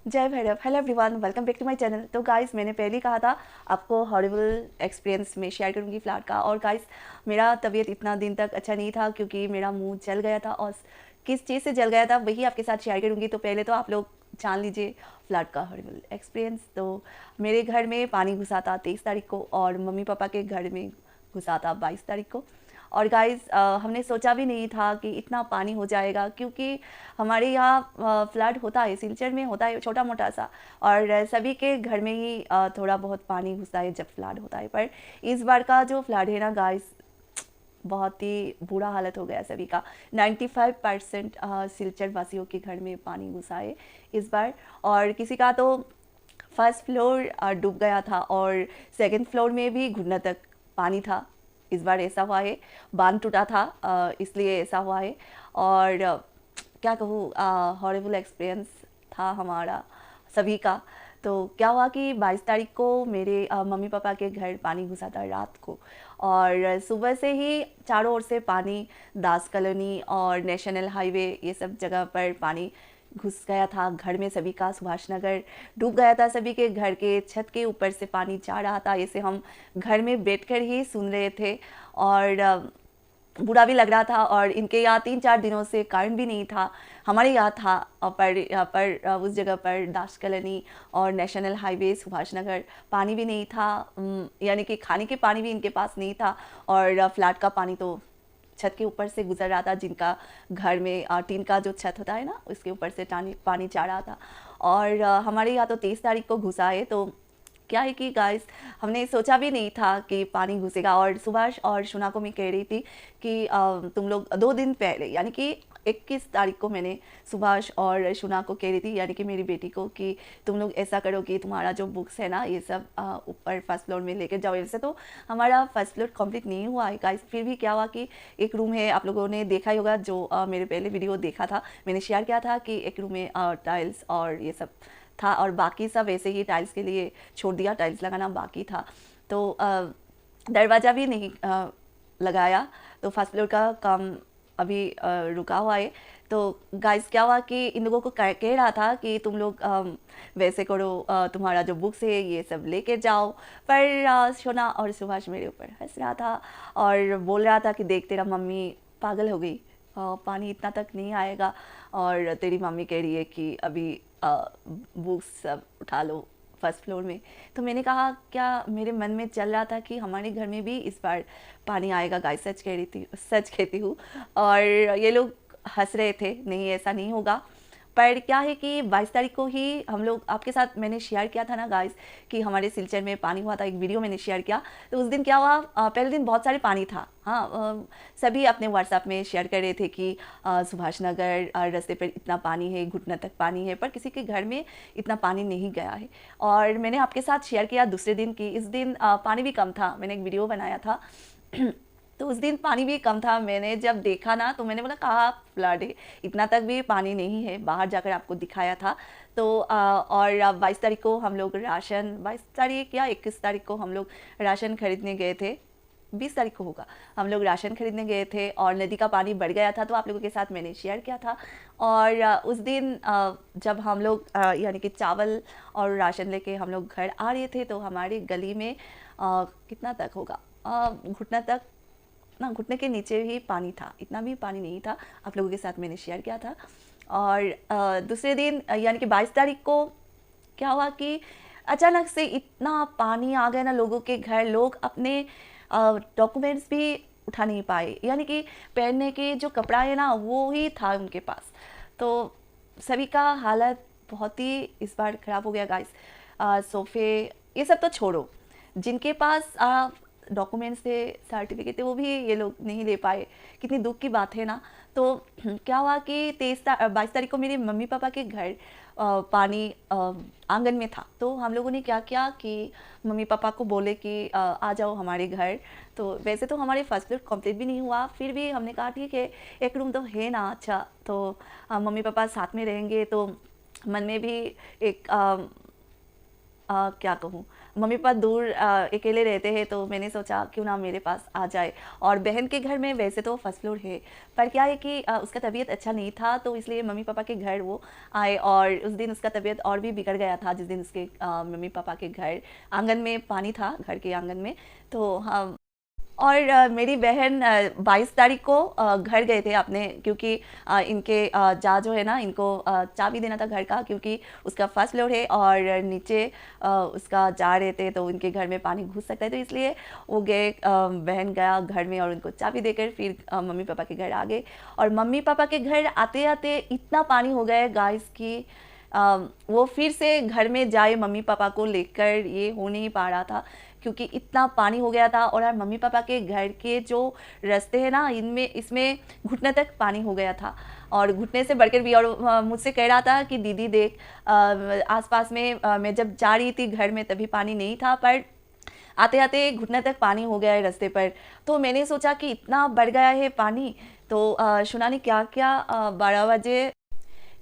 जय Bhairav. Hello everyone, welcome back to my channel. तो guys, मैंने पहले ही कहा था आपको हॉरिबल एक्सपीरियंस में शेयर करूंगी फ्लैट का। और गाइस, मेरा तबीयत इतना दिन तक अच्छा नहीं था क्योंकि मेरा मुंह जल गया था, और किस चीज़ से जल गया था वही आपके साथ शेयर करूंगी। तो पहले तो आप लोग जान लीजिए फ्लैट का हॉरिबल एक्सपीरियंस। तो मेरे घर में पानी घुसा था 23 तारीख को, और मम्मी पापा के घर में घुसा था 22 तारीख को। और गाइस, हमने सोचा भी नहीं था कि इतना पानी हो जाएगा, क्योंकि हमारे यहाँ फ्लड होता है, सिलचर में होता है छोटा मोटा सा, और सभी के घर में ही थोड़ा बहुत पानी घुसता है जब फ्लड होता है। पर इस बार का जो फ्लड है ना गाइस, बहुत ही बुरा हालत हो गया सभी का। 95% सिलचर वासियों के घर में पानी घुसा है इस बार। और किसी का तो फर्स्ट फ्लोर डूब गया था, और सेकंड फ्लोर में भी घुटने तक पानी था। इस बार ऐसा हुआ है, बांध टूटा था, इसलिए ऐसा हुआ है। और क्या कहूँ, हॉरिबल एक्सपीरियंस था हमारा सभी का। तो क्या हुआ कि 22 तारीख को मेरे मम्मी पापा के घर पानी घुसा था रात को, और सुबह से ही चारों ओर से पानी, दास कॉलोनी और नेशनल हाईवे ये सब जगह पर पानी घुस गया था। घर में सभी का, सुभाष नगर डूब गया था, सभी के घर के छत के ऊपर से पानी जा रहा था। ऐसे हम घर में बैठकर ही सुन रहे थे, और बुरा भी लग रहा था। और इनके यहाँ 3-4 दिनों से कारण भी नहीं था, हमारे यहाँ था। पर यहाँ पर उस जगह पर दास कॉलोनी और नेशनल हाईवे सुभाष नगर पानी भी नहीं था, यानी कि खाने के पानी भी इनके पास नहीं था। और फ्लैट का पानी तो छत के ऊपर से गुजर रहा था, जिनका घर में टीन का जो छत होता है ना, उसके ऊपर से पानी जा रहा था। और हमारे यहाँ तो 23 तारीख को घुसा है। तो क्या है कि गाइस, हमने सोचा भी नहीं था कि पानी घुसेगा। और सुभाष और शुना को मैं कह रही थी कि तुम लोग 2 दिन पहले, यानी कि 21 तारीख को मैंने सुभाष और शुना को कह रही थी, यानी कि मेरी बेटी को, कि तुम लोग ऐसा करो कि तुम्हारा जो बुक्स है ना, ये सब ऊपर फर्स्ट फ्लोर में लेकर जाओ। वैसे तो हमारा फर्स्ट फ्लोर कंप्लीट नहीं हुआ है गाइस, फिर भी क्या हुआ कि एक रूम है, आप लोगों ने देखा ही होगा, जो मेरे पहले वीडियो देखा था, मैंने शेयर किया था कि एक रूम में टाइल्स और ये सब था, और बाकी सब ऐसे ही टाइल्स के लिए छोड़ दिया, टाइल्स लगाना बाकी था। तो दरवाज़ा भी नहीं लगाया। तो फर्स्ट फ्लोर का काम अभी रुका हुआ है। तो गाइस, क्या हुआ कि इन लोगों को कह रहा था कि तुम लोग वैसे करो, तुम्हारा जो बुक्स है ये सब लेके जाओ। पर शोना और सुभाष मेरे ऊपर हंस रहा था, और बोल रहा था कि देख, तेरा मम्मी पागल हो गई, पानी इतना तक नहीं आएगा, और तेरी मम्मी कह रही है कि अभी बुक्स सब उठा लो फर्स्ट फ्लोर में। तो मैंने कहा, क्या मेरे मन में चल रहा था कि हमारे घर में भी इस बार पानी आएगा गाइस, सच कह रही थी, सच कहती हूँ। और ये लोग हंस रहे थे, नहीं ऐसा नहीं होगा। पर क्या है कि 22 तारीख को ही हम लोग, आपके साथ मैंने शेयर किया था ना गाइस कि हमारे सिलचर में पानी हुआ था, एक वीडियो मैंने शेयर किया। तो उस दिन क्या हुआ, पहले दिन बहुत सारे पानी था। हाँ, सभी अपने व्हाट्सएप में शेयर कर रहे थे कि सुभाष नगर रास्ते पर इतना पानी है, घुटना तक पानी है, पर किसी के घर में इतना पानी नहीं गया है। और मैंने आपके साथ शेयर किया दूसरे दिन की, इस दिन पानी भी कम था, मैंने एक वीडियो बनाया था। तो उस दिन पानी भी कम था। मैंने जब देखा ना, तो मैंने बोला, कहा फ्लड है, इतना तक भी पानी नहीं है, बाहर जाकर आपको दिखाया था। तो और 22 तारीख को हम लोग राशन, 22 तारीख या 21 तारीख को हम लोग राशन खरीदने गए थे, 20 तारीख को होगा, हम लोग राशन खरीदने गए थे, और नदी का पानी बढ़ गया था, तो आप लोगों के साथ मैंने शेयर किया था। और उस दिन जब हम लोग यानी कि चावल और राशन लेके हम लोग घर आ रहे थे, तो हमारी गली में कितना तक होगा, घुटना तक ना, घुटने के नीचे ही पानी था, इतना भी पानी नहीं था, आप लोगों के साथ मैंने शेयर किया था। और दूसरे दिन यानी कि 22 तारीख को क्या हुआ कि अचानक से इतना पानी आ गया ना लोगों के घर, लोग अपने डॉक्यूमेंट्स भी उठा नहीं पाए, यानी कि पहनने के जो कपड़ा है ना, वो ही था उनके पास। तो सभी का हालत बहुत ही इस बार ख़राब हो गया गाइस। सोफ़े ये सब तो छोड़ो, जिनके पास डॉक्यूमेंट्स थे, सर्टिफिकेट थे, वो भी ये लोग नहीं ले पाए। कितनी दुख की बात है ना। तो क्या हुआ कि 22 तारीख को मेरे मम्मी पापा के घर पानी आंगन में था। तो हम लोगों ने क्या किया कि मम्मी पापा को बोले कि आ जाओ हमारे घर। तो वैसे तो हमारे फर्स्ट फ्लोर कंप्लीट भी नहीं हुआ, फिर भी हमने कहा ठीक है, एक रूम तो है ना, अच्छा तो मम्मी पापा साथ में रहेंगे। तो मन में भी एक क्या कहूँ, मम्मी पापा दूर अकेले रहते हैं, तो मैंने सोचा क्यों ना मेरे पास आ जाए। और बहन के घर में वैसे तो फर्स्ट फ्लोर है, पर क्या है कि उसका तबीयत अच्छा नहीं था, तो इसलिए मम्मी पापा के घर वो आए। और उस दिन उसका तबीयत और भी बिगड़ गया था, जिस दिन उसके मम्मी पापा के घर आंगन में पानी था, घर के आंगन में। तो हम और मेरी बहन 22 तारीख को घर गए थे अपने, क्योंकि इनके जा जो है ना, इनको चाबी देना था घर का, क्योंकि उसका फर्स्ट फ्लोर है और नीचे उसका जा रहे थे, तो उनके घर में पानी घुस सकता है, तो इसलिए वो गए। बहन गया घर में और उनको चाबी देकर फिर मम्मी पापा के घर आ गए। और मम्मी पापा के घर आते आते इतना पानी हो गया गाइस की वो फिर से घर में जाए मम्मी पापा को लेकर, ये हो नहीं पा रहा था, क्योंकि इतना पानी हो गया था। और यार मम्मी पापा के घर के जो रास्ते हैं ना, इनमें इसमें घुटने तक पानी हो गया था, और घुटने से बढ़कर भी। और मुझसे कह रहा था कि दीदी देख, आसपास में मैं जब जा रही थी घर में तभी पानी नहीं था, पर आते आते घुटने तक पानी हो गया है रास्ते पर। तो मैंने सोचा कि इतना बढ़ गया है पानी, तो शुना ने क्या किया, 12 बजे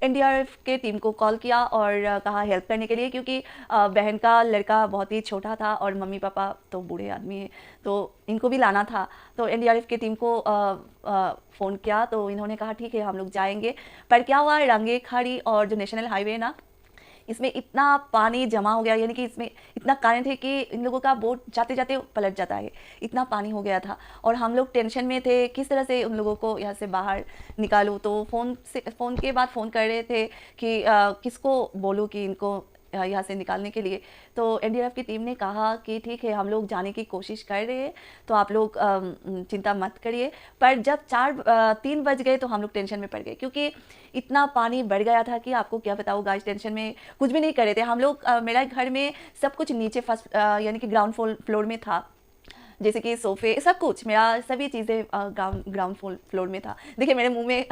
एनडीआरएफ के टीम को कॉल किया और कहा हेल्प करने के लिए, क्योंकि बहन का लड़का बहुत ही छोटा था और मम्मी पापा तो बूढ़े आदमी हैं, तो इनको भी लाना था। तो एनडीआरएफ की टीम को फ़ोन किया, तो इन्होंने कहा ठीक है हम लोग जाएंगे। पर क्या हुआ, रंगे खाड़ी और जो नेशनल हाईवे है ना, इसमें इतना पानी जमा हो गया, यानी कि इसमें इतना करंट है कि इन लोगों का बोट जाते जाते पलट जाता है, इतना पानी हो गया था। और हम लोग टेंशन में थे किस तरह से उन लोगों को यहाँ से बाहर निकालूँ। तो फ़ोन के बाद फ़ोन कर रहे थे कि किसको बोलूँ कि इनको यहाँ से निकालने के लिए। तो एनडीआरएफ की टीम ने कहा कि ठीक है हम लोग जाने की कोशिश कर रहे हैं, तो आप लोग चिंता मत करिए। पर जब 3 बज गए तो हम लोग टेंशन में पड़ गए, क्योंकि इतना पानी बढ़ गया था कि आपको क्या बताऊँ गाइस, टेंशन में कुछ भी नहीं कर रहे थे हम लोग। मेरा घर में सब कुछ नीचे फर्स्ट यानी कि ग्राउंड फ्लोर में था, जैसे कि सोफे, सब कुछ मेरा सभी चीज़ें ग्राउंड फ्लोर में था। देखिए मेरे मुंह में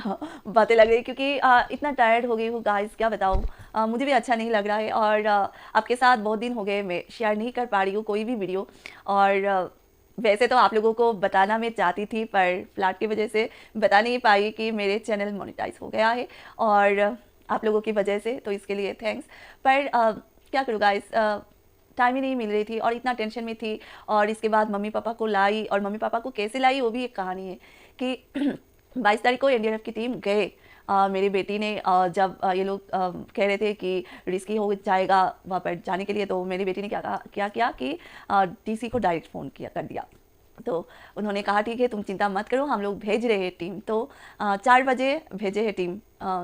बातें लग रही, क्योंकि इतना टायर्ड हो गई हूँ गाइस, क्या बताऊँ। मुझे भी अच्छा नहीं लग रहा है, और आपके साथ बहुत दिन हो गए मैं शेयर नहीं कर पा रही हूँ कोई भी वीडियो। और वैसे तो आप लोगों को बताना मैं चाहती थी, पर फ्लैट की वजह से बता नहीं पाई कि मेरे चैनल मोनेटाइज हो गया है, और आप लोगों की वजह से, तो इसके लिए थैंक्स। पर क्या करूँ गाइस, टाइम ही नहीं मिल रही थी और इतना टेंशन में थी। और इसके बाद मम्मी पापा को लाई, और मम्मी पापा को कैसे लाई वो भी एक कहानी है कि 22 तारीख को एनडीआरएफ की टीम गए। मेरी बेटी ने जब ये लोग कह रहे थे कि रिस्की हो जाएगा वहाँ पर जाने के लिए, तो मेरी बेटी ने क्या किया कि डीसी को डायरेक्ट फ़ोन कर दिया। तो उन्होंने कहा ठीक है तुम चिंता मत करो, हम लोग भेज रहे हैं टीम। तो 4 बजे भेजे है टीम।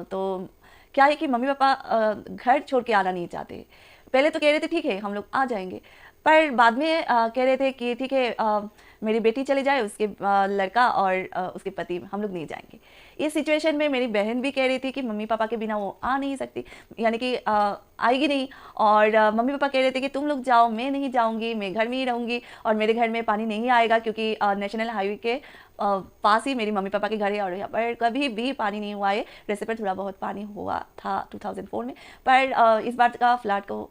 तो क्या है कि मम्मी पापा घर छोड़ के आना नहीं चाहते। पहले तो कह रहे थे ठीक है हम लोग आ जाएंगे, पर बाद में कह रहे थे कि ठीक है मेरी बेटी चले जाए, उसके लड़का और उसके पति, हम लोग नहीं जाएंगे। इस सिचुएशन में मेरी बहन भी कह रही थी कि मम्मी पापा के बिना वो आ नहीं सकती, यानी कि आएगी नहीं। और मम्मी पापा कह रहे थे कि तुम लोग जाओ, मैं नहीं जाऊंगी, मैं घर में ही रहूंगी, और मेरे घर में पानी नहीं आएगा, क्योंकि नेशनल हाईवे के पास ही मेरी मम्मी पापा के घर है, और यहाँ पर कभी भी पानी नहीं हुआ है। वैसे पर थोड़ा बहुत पानी हुआ था 2004 में, पर इस बार का फ्लड को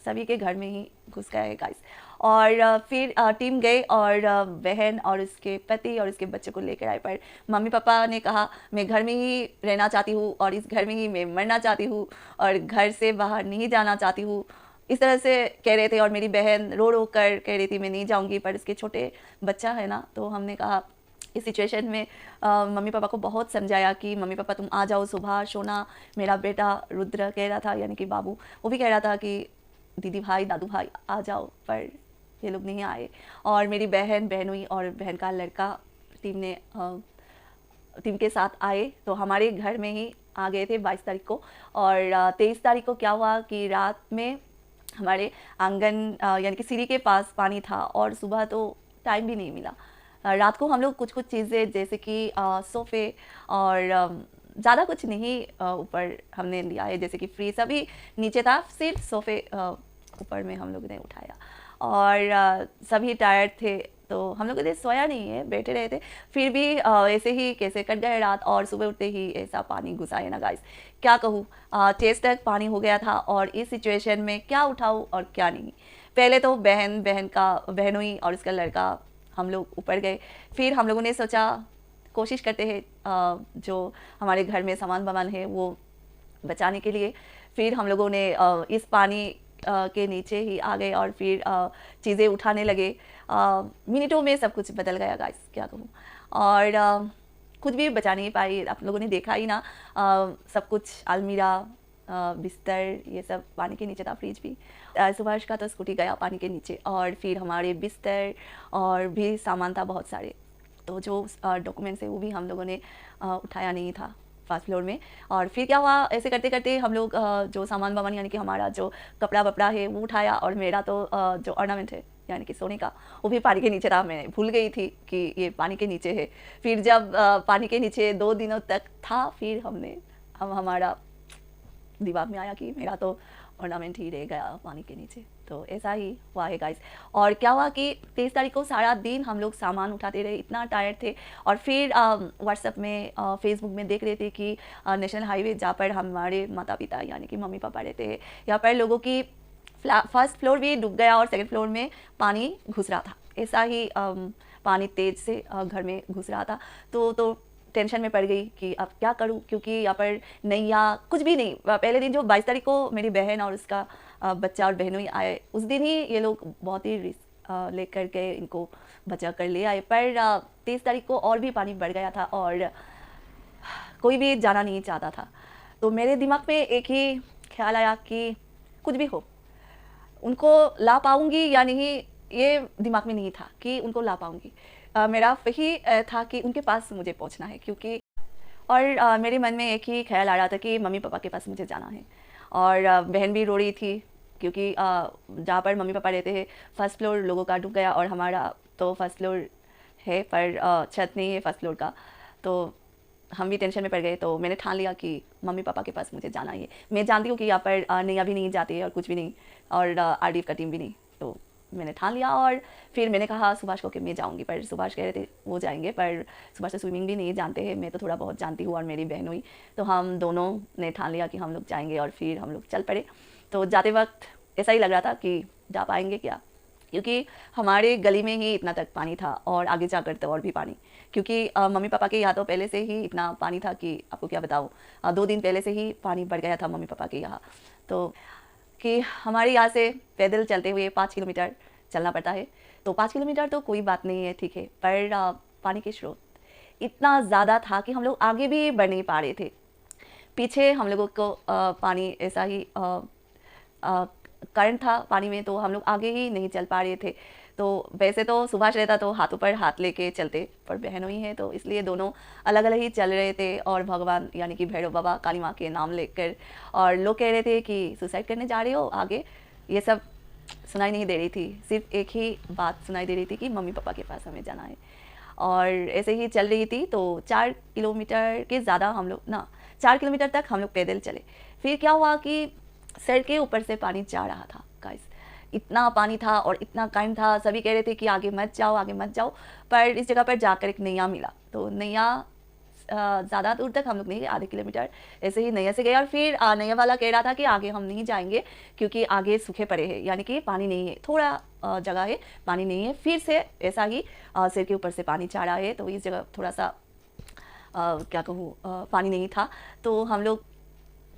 सभी के घर में ही घुस गया है गाइस। और फिर टीम गई, और बहन और उसके पति और उसके बच्चे को लेकर आए। पर मम्मी पापा ने कहा मैं घर में ही रहना चाहती हूँ, और इस घर में ही मैं मरना चाहती हूँ, और घर से बाहर नहीं जाना चाहती हूँ, इस तरह से कह रहे थे। और मेरी बहन रो रो कर कह रही थी मैं नहीं जाऊँगी, पर उसके छोटे बच्चा है ना, तो हमने कहा इस सिचुएशन में मम्मी पापा को बहुत समझाया कि मम्मी पापा तुम आ जाओ। सुबह सोना मेरा बेटा रुद्र कह रहा था, यानी कि बाबू, वो भी कह रहा था कि दीदी भाई दादू भाई आ जाओ, पर ये लोग नहीं आए। और मेरी बहन हुई और बहन का लड़का टीम के साथ आए, तो हमारे घर में ही आ गए थे 22 तारीख को। और 23 तारीख को क्या हुआ कि रात में हमारे आंगन यानी कि सीढ़ी के पास पानी था, और सुबह तो टाइम भी नहीं मिला। रात को हम लोग कुछ चीज़ें जैसे कि सोफ़े और ज़्यादा कुछ नहीं ऊपर हमने लिया है, जैसे कि फ्रीज अभी नीचे था, सिर्फ सोफ़े ऊपर में हम लोगों ने उठाया। और सभी टायर्ड थे, तो हम लोग सोया नहीं है, बैठे रहे थे। फिर भी ऐसे ही कैसे कट गए रात, और सुबह उठते ही ऐसा पानी घुसा है ना गाइस, क्या कहूँ, चेस्ट तक पानी हो गया था। और इस सिचुएशन में क्या उठाऊँ और क्या नहीं। पहले तो बहन हुई और उसका लड़का, हम लोग ऊपर गए। फिर हम लोगों ने सोचा कोशिश करते हैं जो हमारे घर में सामान है वो बचाने के लिए। फिर हम लोगों ने इस पानी के नीचे ही आ गए और फिर चीज़ें उठाने लगे। मिनटों में सब कुछ बदल गया गाइस, क्या कहूँ। और खुद भी बचा नहीं पाई, आप लोगों ने देखा ही ना। सब कुछ अलमीरा, बिस्तर, ये सब पानी के नीचे था, फ्रिज भी। सुभाष का तो स्कूटी गया पानी के नीचे, और फिर हमारे बिस्तर और भी सामान था बहुत सारे। तो जो डॉक्यूमेंट्स है वो भी हम लोगों ने उठाया नहीं था फर्स्ट फ्लोर में। और फिर क्या हुआ, ऐसे करते करते हम लोग जो सामान वामान यानी कि हमारा जो कपड़ा वपड़ा है वो उठाया, और मेरा तो जो ऑर्नामेंट है यानी कि सोने का, वो भी पानी के नीचे था। मैं भूल गई थी कि ये पानी के नीचे है। फिर जब पानी के नीचे 2 दिनों तक था, फिर हमारा दिमाग में आया कि मेरा तो ऑर्नामेंट ही रह गया पानी के नीचे। तो ऐसा ही हुआ है गाइस। और क्या हुआ कि 23 तारीख को सारा दिन हम लोग सामान उठाते रहे, इतना टायर्ड थे। और फिर व्हाट्सएप में, फेसबुक में देख रहे थे कि नेशनल हाईवे जहाँ पर हमारे माता पिता यानी कि मम्मी पापा रहते हैं, यहाँ पर लोगों की फर्स्ट फ्लोर भी डूब गया और सेकंड फ्लोर में पानी घुस रहा था। ऐसा ही पानी तेज़ से घर में घुस रहा था। तो टेंशन में पड़ गई कि अब क्या करूं, क्योंकि यहाँ पर नैया कुछ भी नहीं। पहले दिन जो 22 तारीख को मेरी बहन और उसका बच्चा और बहनों ही आए, उस दिन ही ये लोग बहुत ही रिस्क लेकर के इनको बचा कर ले आए। पर 23 तारीख को और भी पानी बढ़ गया था और कोई भी जाना नहीं चाहता था। तो मेरे दिमाग में एक ही ख्याल आया कि कुछ भी हो, उनको ला पाऊंगी या नहीं, ये दिमाग में नहीं था कि उनको ला पाऊंगी। मेरा वही था कि उनके पास मुझे पहुंचना है, क्योंकि और मेरे मन में एक ही ख्याल आ रहा था कि मम्मी पापा के पास मुझे जाना है। और बहन भी रो रही थी, क्योंकि जहाँ पर मम्मी पापा रहते हैं फर्स्ट फ्लोर लोगों का डूब गया, और हमारा तो फर्स्ट फ्लोर है पर छत नहीं है फर्स्ट फ्लोर का। तो हम भी टेंशन में पड़ गए। तो मैंने ठान लिया कि मम्मी पापा के पास मुझे जाना ही है। मैं जानती हूँ कि यहाँ पर नैया भी नहीं जाती है और कुछ भी नहीं, और आरडीएफ का टीम भी नहीं। तो मैंने ठान लिया, और फिर मैंने कहा सुभाष को कि मैं जाऊँगी। पर सुभाष कह रहे थे वो जाएंगे, पर सुभाष तो स्विमिंग भी नहीं जानते हैं, मैं तो थोड़ा बहुत जानती हूँ और मेरी बहन हुई। तो हम दोनों ने ठान लिया कि हम लोग जाएंगे, और फिर हम लोग चल पड़े। तो जाते वक्त ऐसा ही लग रहा था कि जा पाएंगे क्या, क्योंकि हमारे गली में ही इतना तक पानी था और आगे जाकर तो और भी पानी। क्योंकि मम्मी पापा के यहाँ तो पहले से ही इतना पानी था कि आपको क्या बताऊँ, 2 दिन पहले से ही पानी बढ़ गया था मम्मी पापा के यहाँ। तो कि हमारे यहाँ से पैदल चलते हुए 5 किलोमीटर चलना पड़ता है। तो 5 किलोमीटर तो कोई बात नहीं है, ठीक है, पर पानी के स्रोत इतना ज़्यादा था कि हम लोग आगे भी बढ़ नहीं पा रहे थे। पीछे हम लोगों को पानी ऐसा ही करंट था पानी में, तो हम लोग आगे ही नहीं चल पा रहे थे। तो वैसे तो सुभाष रहता तो हाथों पर हाथ लेके चलते, पर बहनों ही है तो इसलिए दोनों अलग अलग ही चल रहे थे। और भगवान यानी कि भैरव बाबा, काली माँ के नाम लेकर, और लोग कह रहे थे कि सुसाइड करने जा रहे हो आगे, ये सब सुनाई नहीं दे रही थी। सिर्फ एक ही बात सुनाई दे रही थी कि मम्मी पापा के पास हमें जाना है। और ऐसे ही चल रही थी। तो 4 किलोमीटर के ज़्यादा हम लोग 4 किलोमीटर तक हम लोग पैदल चले। फिर क्या हुआ कि सर के ऊपर से पानी जा रहा था गाइस, इतना पानी था और इतना करंट था। सभी कह रहे थे कि आगे मत जाओ, आगे मत जाओ। पर इस जगह पर जाकर एक नैया मिला। तो नैया ज़्यादा दूर तक हम लोग नहीं गए, आधे किलोमीटर ऐसे ही नैया से गए। और फिर नैया वाला कह रहा था कि आगे हम नहीं जाएंगे, क्योंकि आगे सूखे पड़े हैं, यानी कि पानी नहीं है, थोड़ा जगह है पानी नहीं है। फिर से ऐसा ही सिर के ऊपर से पानी चढ़ा है। तो इस जगह थोड़ा सा क्या कहूँ, पानी नहीं था। तो हम लोग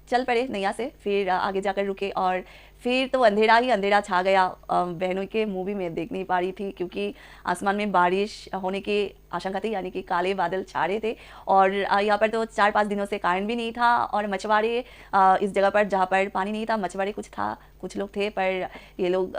चल पड़े नैया से, फिर आगे जाकर रुके। और फिर तो अंधेरा ही अंधेरा छा गया। बहनों के मुंह भी मैं देख नहीं पा रही थी, क्योंकि आसमान में बारिश होने की आशंका थी, यानी कि काले बादल छा रहे थे। और यहाँ पर तो 4-5 दिनों से करंट भी नहीं था। और मछुआरे इस जगह पर जहाँ पर पानी नहीं था, मछुआरे कुछ लोग थे, पर ये लोग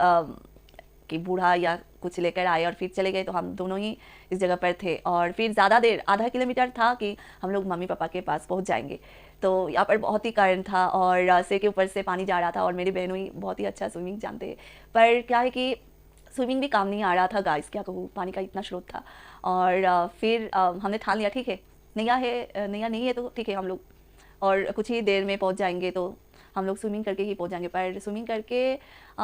कि बूढ़ा या कुछ लेकर आए और फिर चले गए। तो हम दोनों ही इस जगह पर थे। और फिर ज़्यादा देर, आधा किलोमीटर था कि हम लोग मम्मी पापा के पास पहुंच जाएंगे। तो यहाँ पर बहुत ही करंट था और सिर के ऊपर से पानी जा रहा था। और मेरे बहनों ही बहुत ही अच्छा स्विमिंग जानते हैं, पर क्या है कि स्विमिंग भी काम नहीं आ रहा था गाइस, क्या कहूँ, पानी का इतना स्रोत था। और फिर हमने ठान लिया, ठीक है नैया है, नैया नहीं है तो ठीक है, हम लोग और कुछ ही देर में पहुँच जाएंगे, तो हम लोग स्विमिंग करके ही पहुँच जाएंगे। पर स्विमिंग करके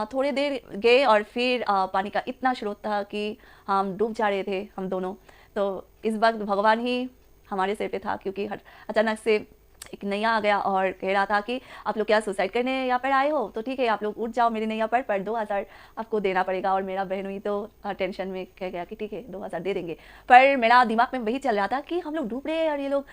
थोड़ी देर गए और फिर पानी का इतना स्रोत था कि हम डूब जा रहे थे हम दोनों। तो इस वक्त भगवान ही हमारे सिर पे था, क्योंकि अचानक से एक नैया आ गया और कह रहा था कि आप लोग क्या सुसाइड करने यहाँ पर आए हो, तो ठीक है आप लोग उठ जाओ मेरी नैया पर 2000 आपको देना पड़ेगा। और मेरा बहन हुई तो टेंशन में कह गया कि ठीक है 2000 दे देंगे। पर मेरा दिमाग में वही चल रहा था कि हम लोग डूब रहे हैं और ये लोग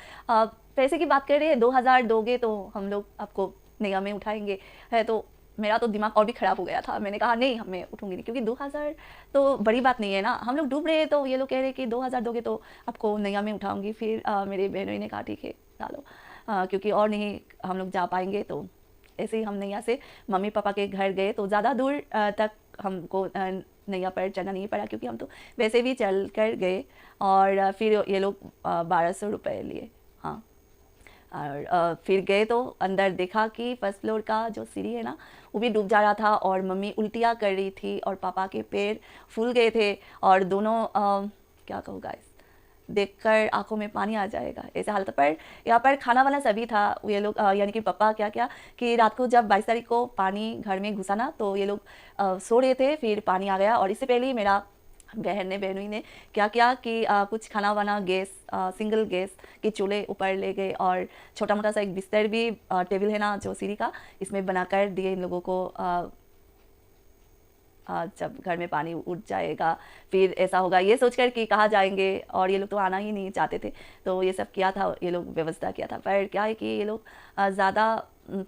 पैसे की बात कर रहे हैं, 2000 दोगे तो हम लोग आपको नैया में उठाएंगे है। तो मेरा तो दिमाग और भी ख़राब हो गया था। मैंने कहा नहीं, मैं उठूँगी नहीं, क्योंकि 2000 तो बड़ी बात नहीं है ना, हम लोग डूब रहे हैं तो ये लोग कह रहे हैं कि 2000 दोगे तो आपको नैया में उठाऊँगी। फिर मेरी बहनों ने कहा ठीक है डालो, क्योंकि और नहीं हम लोग जा पाएंगे। तो ऐसे ही हम नैया से मम्मी पापा के घर गए। तो ज़्यादा दूर तक हमको नैया पर चलना नहीं पड़ा, क्योंकि हम तो वैसे भी चल कर गए। और फिर ये लोग 1200 रुपये लिए। हाँ, और फिर गए तो अंदर देखा कि फर्स्ट फ्लोर का जो सीढ़ी है ना वो भी डूब जा रहा था, और मम्मी उल्टियाँ कर रही थी, और पापा के पैर फूल गए थे, और दोनों क्या कहूँ गाइस, देखकर आंखों में पानी आ जाएगा ऐसे हालत पर। यहाँ पर खाना वाना सभी था। ये लोग यानी कि पापा क्या क्या कि रात को जब 22 तारीख को पानी घर में घुसा ना, तो ये लोग सो रहे थे, फिर पानी आ गया। और इससे पहले ही मेरा बहनोई ने क्या किया कि कुछ खाना वाना गैस, सिंगल गैस के चूल्हे ऊपर ले गए, और छोटा मोटा सा एक बिस्तर भी टेबल है ना जो सीढ़ी का, इसमें बनाकर दिए इन लोगों को। जब घर में पानी उठ जाएगा फिर ऐसा होगा, ये सोचकर कि कहाँ जाएंगे, और ये लोग तो आना ही नहीं चाहते थे। तो ये सब किया था, ये लोग व्यवस्था किया था। पर क्या है कि ये लोग ज़्यादा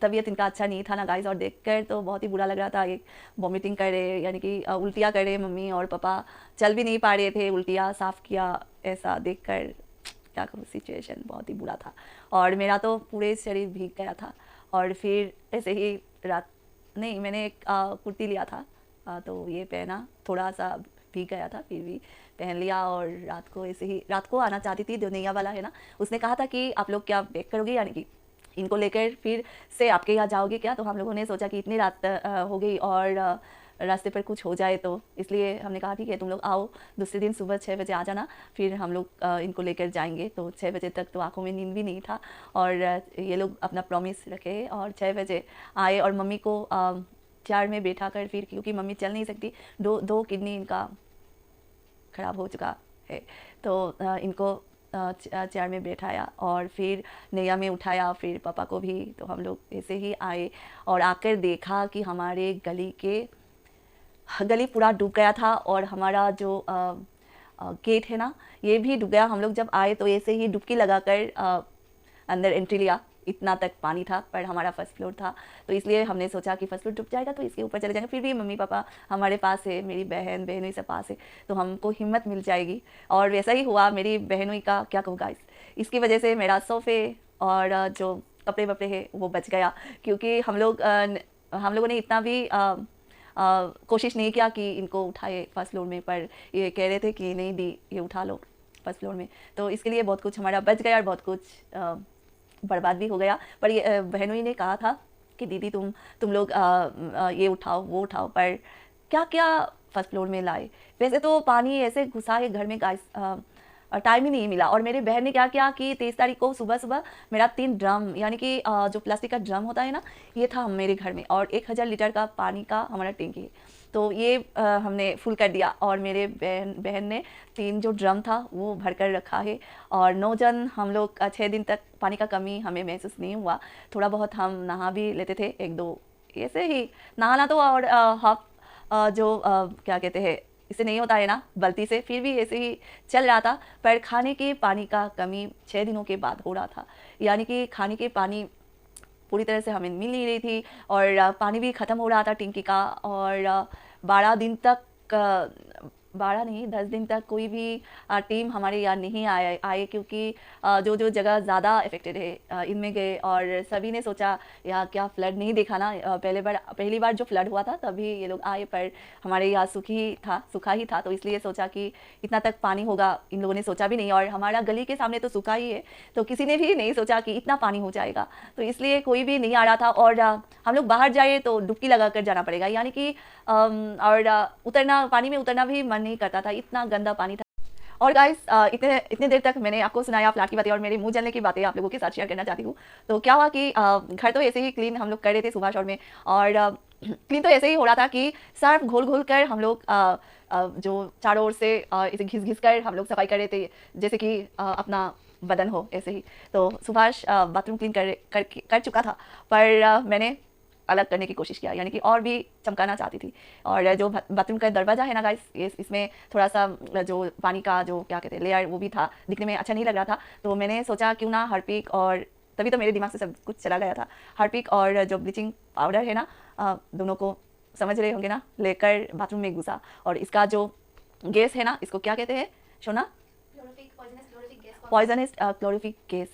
तबीयत इनका अच्छा नहीं था ना गाइस, और देखकर तो बहुत ही बुरा लग रहा था। एक वॉमिटिंग करे, यानी कि उल्टियाँ करे मम्मी, और पापा चल भी नहीं पा रहे थे, उल्टियाँ साफ़ किया। ऐसा देखकर क्या कहूँ, सिचुएशन बहुत ही बुरा था। और मेरा तो पूरे शरीर भीग गया था। और फिर ऐसे ही रात नहीं, मैंने एक कुर्ती लिया था, तो ये पहना, थोड़ा सा भीग गया था, फिर भी पहन लिया। और रात को ऐसे ही, रात को आना चाहती थी, जो नैया वाला है ना, उसने कहा था कि आप लोग क्या बैक करोगे, यानी कि इनको लेकर फिर से आपके यहाँ जाओगे क्या। तो हम लोगों ने सोचा कि इतनी रात हो गई और रास्ते पर कुछ हो जाए, तो इसलिए हमने कहा ठीक है तुम लोग आओ, दूसरे दिन सुबह 6 बजे आ जाना, फिर हम लोग इनको लेकर जाएंगे। तो 6 बजे तक तो आंखों में नींद भी नहीं था, और ये लोग अपना प्रॉमिस रखे, और 6 बजे आए। और मम्मी को चेयर में बैठा कर, फिर क्योंकि मम्मी चल नहीं सकती, दो किडनी इनका ख़राब हो चुका है, तो इनको चेयर में बैठाया, और फिर नैया में उठाया, फिर पापा को भी। तो हम लोग ऐसे ही आए, और आकर देखा कि हमारे गली पूरा डूब गया था, और हमारा जो गेट है ना ये भी डूब गया। हम लोग जब आए तो ऐसे ही डुबकी लगाकर अंदर एंट्री लिया, इतना तक पानी था। पर हमारा फर्स्ट फ्लोर था, तो इसलिए हमने सोचा कि फर्स्ट फ्लोर डूब जाएगा तो इसके ऊपर चले जाएंगे। फिर भी मम्मी पापा हमारे पास है, मेरी बहनोई सब पास है, तो हमको हिम्मत मिल जाएगी। और वैसा ही हुआ। मेरी बहनोई का क्या कहूँ गाइस, इसकी वजह से मेरा सोफे और जो कपड़े वपड़े है वो बच गया, क्योंकि हम लोगों ने इतना भी कोशिश नहीं किया कि इनको उठाए फर्स्ट फ्लोर में। पर ये कह रहे थे कि नहीं दी, ये उठा लो फर्स्ट फ्लोर में, तो इसके लिए बहुत कुछ हमारा बच गया, और बहुत कुछ बर्बाद भी हो गया। पर ये बहनोई ने कहा था कि दीदी तुम लोग ये उठाओ वो उठाओ, पर क्या क्या फर्स्ट फ्लोर में लाए। वैसे तो पानी ऐसे घुसा है घर में गाइस, टाइम ही नहीं मिला। और मेरे बहन ने क्या किया कि 23 तारीख को सुबह सुबह मेरा 3 ड्रम, यानी कि जो प्लास्टिक का ड्रम होता है ना, ये था मेरे घर में, और 1000 लीटर का पानी का हमारा टैंकी है, तो ये हमने फुल कर दिया। और मेरे बहन ने 3 जो ड्रम था वो भर कर रखा है। और 9 जन हम लोग 6 दिन तक पानी का कमी हमें महसूस नहीं हुआ। थोड़ा बहुत हम नहा भी लेते थे, 1-2 ऐसे ही नहाना तो। और हाफ जो क्या कहते हैं, इसे नहीं होता है ना गलती से, फिर भी ऐसे ही चल रहा था। पर खाने के पानी का कमी 6 दिनों के बाद हो रहा था, यानी कि खाने के पानी पूरी तरह से हमें मिल नहीं रही थी, और पानी भी ख़त्म हो रहा था टंकी का। और 12 दिन तक 12 नहीं 10 दिन तक कोई भी टीम हमारे यहाँ नहीं आए, क्योंकि जो जगह ज़्यादा इफेक्टेड है इनमें गए। और सभी ने सोचा यहाँ क्या फ्लड नहीं देखा ना, पहली बार जो फ्लड हुआ था तभी ये लोग आए, पर हमारे यहाँ सूखा ही था, तो इसलिए सोचा कि इतना तक पानी होगा इन लोगों ने सोचा भी नहीं। और हमारा गली के सामने तो सूखा ही है, तो किसी ने भी नहीं सोचा कि इतना पानी हो जाएगा, तो इसलिए कोई भी नहीं आ रहा था। और हम लोग बाहर जाए तो डुबकी लगा कर जाना पड़ेगा, यानी कि और पानी में उतरना भी मन नहीं करता था, इतना गंदा पानी था। और गाइस इतने देर तक मैंने आपको सुनाया फ्लैट की बातें और मेरे मुंह जलने की बातें आप लोगों के साथ शेयर करना चाहती हूँ। तो क्या हुआ कि घर तो ऐसे ही क्लीन हम लोग कर रहे थे सुबह शॉर में, और क्लीन तो ऐसे ही हो रहा था कि सर्फ घोल कर हम लोग जो चारों ओर से इसे घिस कर हम लोग सफाई कर रहे थे, जैसे कि अपना बदन हो ऐसे ही। तो सुभाष बाथरूम क्लीन कर चुका था, पर मैंने अलग करने की कोशिश किया, यानी कि और भी चमकाना चाहती थी। और जो बाथरूम का दरवाज़ा है ना गाइस, इसमें थोड़ा सा जो पानी का जो क्या कहते हैं लेयर वो भी था, दिखने में अच्छा नहीं लग रहा था। तो मैंने सोचा क्यों ना हार्पिक, और तभी तो मेरे दिमाग से सब कुछ चला गया था, हार्पिक और जो ब्लीचिंग पाउडर है ना दोनों को समझ रहे होंगे ना, लेकर बाथरूम में घुसा और इसका जो गैस है ना, इसको क्या कहते हैं सोना? पॉइजनस क्लोरोफिक गैस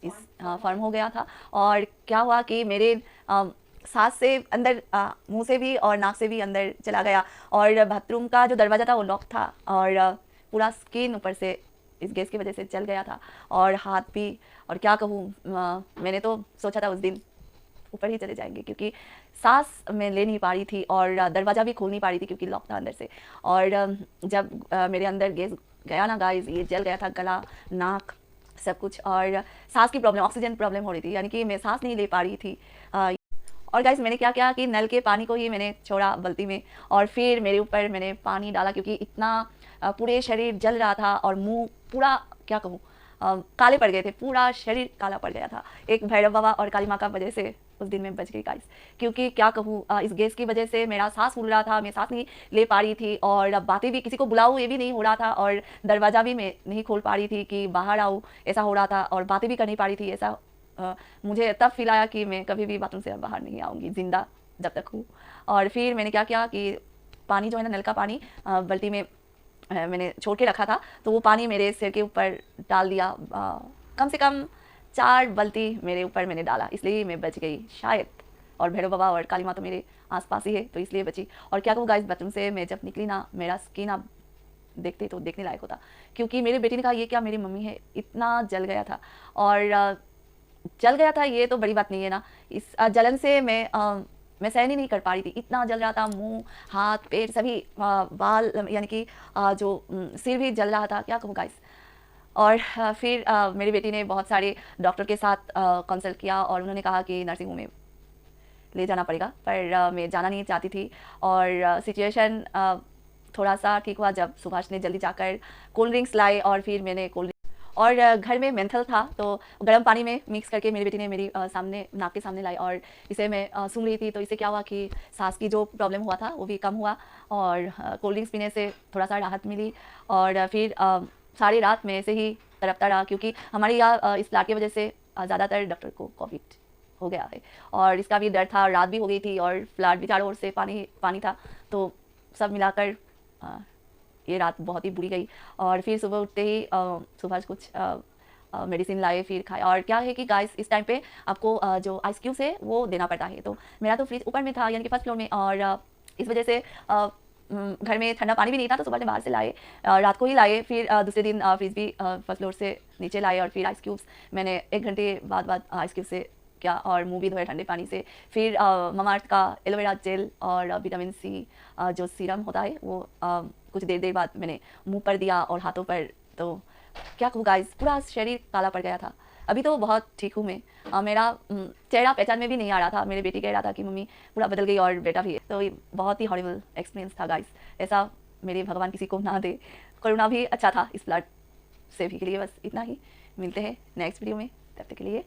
इस फॉर्म हो गया था। और क्या हुआ कि मेरे सांस से अंदर, मुंह से भी और नाक से भी अंदर चला गया और बाथरूम का जो दरवाज़ा था वो लॉक था और पूरा स्किन ऊपर से इस गैस की वजह से जल गया था और हाथ भी। और क्या कहूँ, मैंने तो सोचा था उस दिन ऊपर ही चले जाएंगे क्योंकि सांस मैं ले नहीं पा रही थी और दरवाज़ा भी खोल नहीं पा रही थी क्योंकि लॉक था अंदर से। और जब मेरे अंदर गैस गया ना गाइस, ये जल गया था गला, नाक, सब कुछ। और सांस की प्रॉब्लम, ऑक्सीजन प्रॉब्लम हो रही थी, यानी कि मैं सांस नहीं ले पा रही थी। और गाइस मैंने क्या किया कि नल के पानी को ही मैंने छोड़ा बाल्टी में और फिर मेरे ऊपर मैंने पानी डाला क्योंकि इतना पूरे शरीर जल रहा था और मुंह पूरा, क्या कहूँ, काले पड़ गए थे, पूरा शरीर काला पड़ गया था। एक भैरव बाबा और काली माँ का वजह से उस दिन मैं बच गई गाइस, क्योंकि क्या कहूँ, इस गैस की वजह से मेरा सांस फूल रहा था, मैं सांस नहीं ले पा रही थी और बातें भी, किसी को बुलाऊँ ये भी नहीं हो रहा था और दरवाज़ा भी मैं नहीं खोल पा रही थी कि बाहर आऊँ, ऐसा हो रहा था और बातें भी कर नहीं पा रही थी। ऐसा मुझे तब फील आया कि मैं कभी भी बाथरूम से बाहर नहीं आऊँगी जिंदा जब तक हूँ। और फिर मैंने क्या किया कि पानी जो है ना, नल का पानी बाल्टी में मैंने छोड़ के रखा था, तो वो पानी मेरे सिर के ऊपर डाल दिया। कम से कम 4 बाल्टी मेरे ऊपर मैंने डाला, इसलिए मैं बच गई शायद। और भैरव बाबा और काली माँ तो मेरे आसपास ही है, तो इसलिए बची। और क्या कहूँ गाइस, बाथरूम से मैं जब निकली ना, मेरा स्किन आप देखते तो देखने लायक होता, क्योंकि मेरे बेटी ने कहा ये क्या मेरी मम्मी है, इतना जल गया था। और जल गया था ये तो बड़ी बात नहीं है ना, इस जलन से मैं सहन ही नहीं कर पा रही थी, इतना जल रहा था, मुंह, हाथ, पेट, सभी बाल, यानी कि जो सिर भी जल रहा था, क्या कहूँ गाइस। और फिर मेरी बेटी ने बहुत सारे डॉक्टर के साथ कंसल्ट किया और उन्होंने कहा कि नर्सिंग होम में ले जाना पड़ेगा, पर मैं जाना नहीं चाहती थी। और सिचुएशन थोड़ा सा ठीक हुआ जब सुभाष ने जल्दी जाकर कोल्ड ड्रिंक्स लाए और फिर मैंने कोल्ड, और घर में मेंथल था तो गर्म पानी में मिक्स करके मेरी बेटी ने मेरी सामने, नाक के सामने लाई और इसे मैं सूंघ रही थी। तो इससे क्या हुआ कि सांस की जो प्रॉब्लम हुआ था वो भी कम हुआ और कोल्ड ड्रिंक्स पीने से थोड़ा सा राहत मिली। और फिर सारी रात में ऐसे ही तड़पता रहा, क्योंकि हमारे यहाँ इस प्लाट की वजह से ज़्यादातर डॉक्टर को कोविड हो गया है और इसका भी डर था। रात भी हो गई थी और फ्लड भी चारों ओर से पानी पानी था, तो सब मिलाकर ये रात बहुत ही बुरी गई। और फिर सुबह उठते ही सुबह कुछ मेडिसिन लाए, फिर खाए। और क्या है कि गाइस इस टाइम पे आपको जो आइस क्यूब्स है वो देना पड़ता है, तो मेरा तो फ्रिज ऊपर में था, यानी कि फर्स्ट फ्लोर में, और इस वजह से घर में ठंडा पानी भी नहीं था, तो सुबह ने बाहर से लाए, रात को ही लाए। फिर दूसरे दिन फ्रिज भी फर्स्ट फ्लोर से नीचे लाए और फिर आइस क्यूब्स मैंने 1 घंटे बाद आइस क्यूब से क्या, और मुंह भी धोए ठंडे पानी से। फिर ममाअर्थ का एलोवेरा जेल और विटामिन सी जो सीरम होता है वो कुछ देर बाद मैंने मुंह पर दिया और हाथों पर। तो क्या कहूँ गाइस, पूरा शरीर काला पड़ गया था। अभी तो बहुत ठीक हूँ मैं, मेरा चेहरा पहचान में भी नहीं आ रहा था। मेरे बेटी कह रहा था कि मम्मी पूरा बदल गई और बेटा भी है। तो ये बहुत ही हॉरिबल एक्सपीरियंस था गाइस, ऐसा मेरे भगवान किसी को ना दे। कोरोना भी अच्छा था इस फ्लड से भी। के लिए बस इतना ही, मिलते हैं नेक्स्ट वीडियो में, तब तक के लिए